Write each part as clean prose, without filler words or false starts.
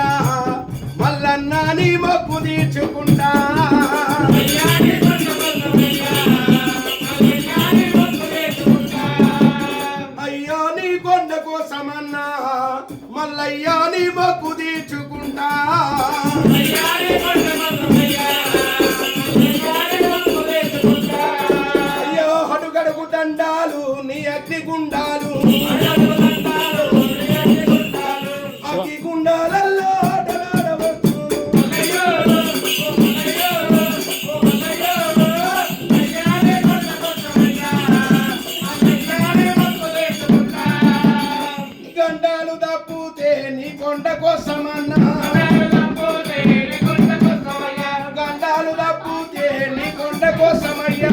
కోసమయ్యా మల్లన్న నీ మొక్కు తీర్చుకుంటా అయ్యో నీ కొండ కోసమన్నా మల్లయ్యా నీ మొక్కు తీర్చుకుంటా అయ్యో అడుగడుగు దండాలు నీ అగ్ని గుండాలు అగ్ని గుండాలల్లో గండాలు తప్పుతే నీ కొండ కోసమన్నా గండాలు తప్పుతే నీ కొండ కోసమయ్యా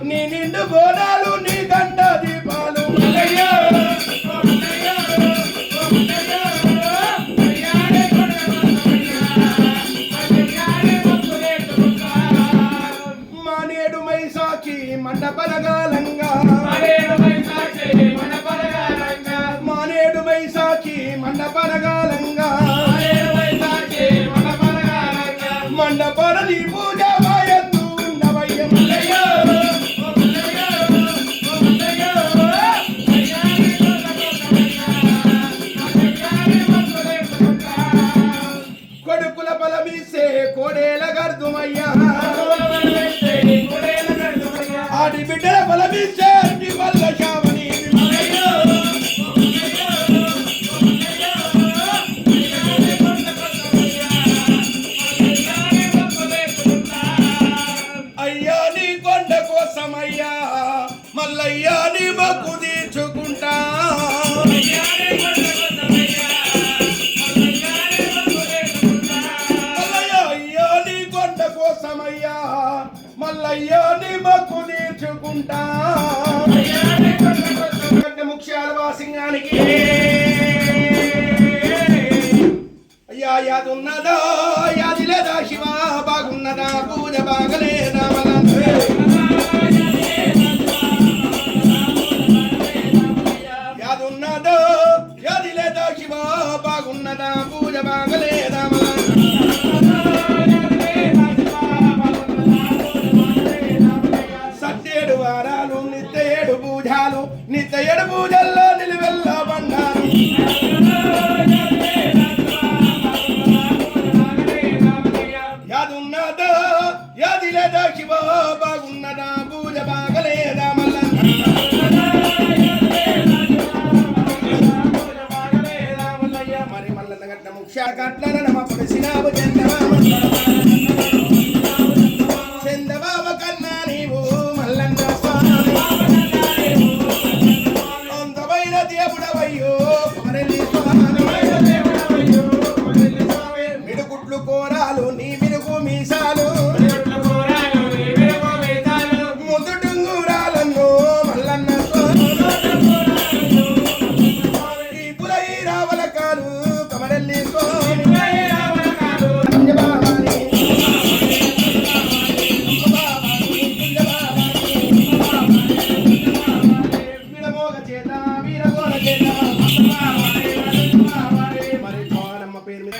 నీ నిండు బోనాలు నీ గండ దీపాలు మానేడు మైసాకి మండపరగాలంగా మానేడు మైసాకి మండపరగాలంగా మండపరని పూజ వాయందు ఉన్నవయ్యం కొడుకుల బలమీసే కోడేల గర్దుమయ్యా ఆడి బిడ్డల బలమీసే అన్ని వల్ల శావని అయ్యా నీ కొండ కోసమయ్యా మల్లయ్యా నీ మొక్కు తీర్చుకుంటా అయ్యా నీ కొండ కోసమయ్యా మల్లయ్యా నీ మొక్కు తీర్చుకుంటా ముఖ్యాల వాసింగానికి అయ్యా యాదున్నదా యాది లేదా శివ బాగున్నదా పూజ బాగలేదా యాదున్నదా యాది లేదా శివ బాగున్నదా పూజ బాగలేదా సత్యేడు వారాలు నిత్య ఏడు పూజాలు నిత్య ఏడు పూజల్లో నిలువెల్ల బండారు యాదున్నదా యాది లేదా శివ బాగున్నదా పూజ బాగలేదా మరి మల్లన్న గట్ల ముఖ్య గట్ల నమ పొడిసినావు చందబాబ కన్నా నీవు మల్లన్న అందమైన దేవుడవయ్యో కుమరెల్లి మిడుగుట్లు కోరాలు నీ మిరుగు మీసాలు ముందు టుంగురాలను మల్లన్న ఈ పురై రావల కాలు కమరెల్లి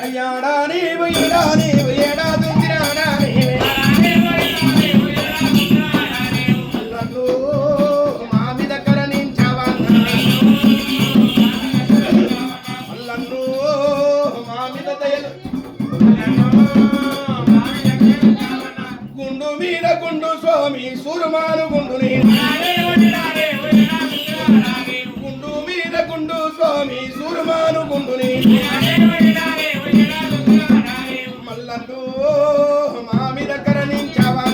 అయ్యాడా నీవు ఏడా నీవు ఏడా దుందిరాడా నీవు మా మీద కరణించవా అల్లన్ను మా మీద దయలు గుండు మీద గుండు స్వామి సూరుమాను గుండుని గుండు మీద గుండు స్వామి సూరుమాను గుండుని మల్లన్ను మా మీద కరణించవా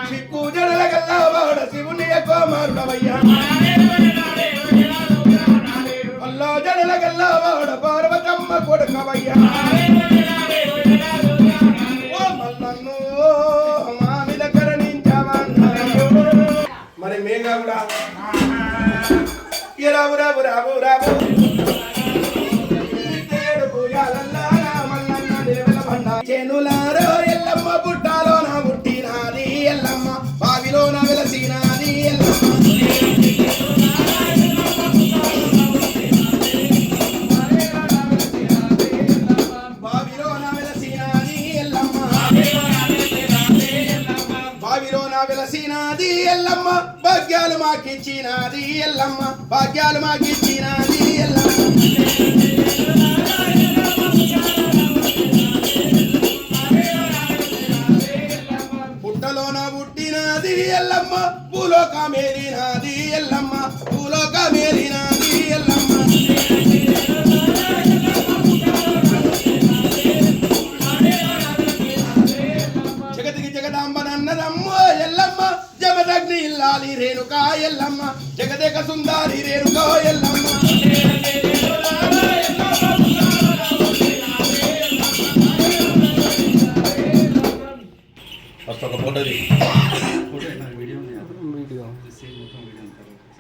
సిక్కు జడల గల్లవాడ శివుని కుమారుడవయ్యా అల్లా జడల గల్లవాడ పార్వతమ్మ కొడుకవయ్యా ఓ మల్లన్ను మా మీద కరణించవా మరి మేఘా కూడా రావు రావు రావు రావు చేనులారో ఎల్లమ్మ పుట్టాలో నా పుట్టినాది ఎల్లమ్మ బావిలో నా వెలసినాది ఎల్లమ్మ ఎల్లమ్మ భాగ్యాలు మాకిచ్చినాది ఎల్లమ్మ భాగ్యాలు మాకిచ్చినాది ఎల్లమ్మ పుట్టలోన పుట్టినది ఎల్లమ్మ భూలోకమేలినాది ఎల్లమ్మ భూలోకమేలినాది ఎల్లమ్మ జగతికి జగదాంబనన్నదమ్మో ఎల్లమ్మ జమదగ్ని ఇల్లాలి రేణుకా ఎల్లమ్మ జగదేక సుందారి రేణుకా ఎల్లమ్మ ఫస్ట్ ఒక ఫోటో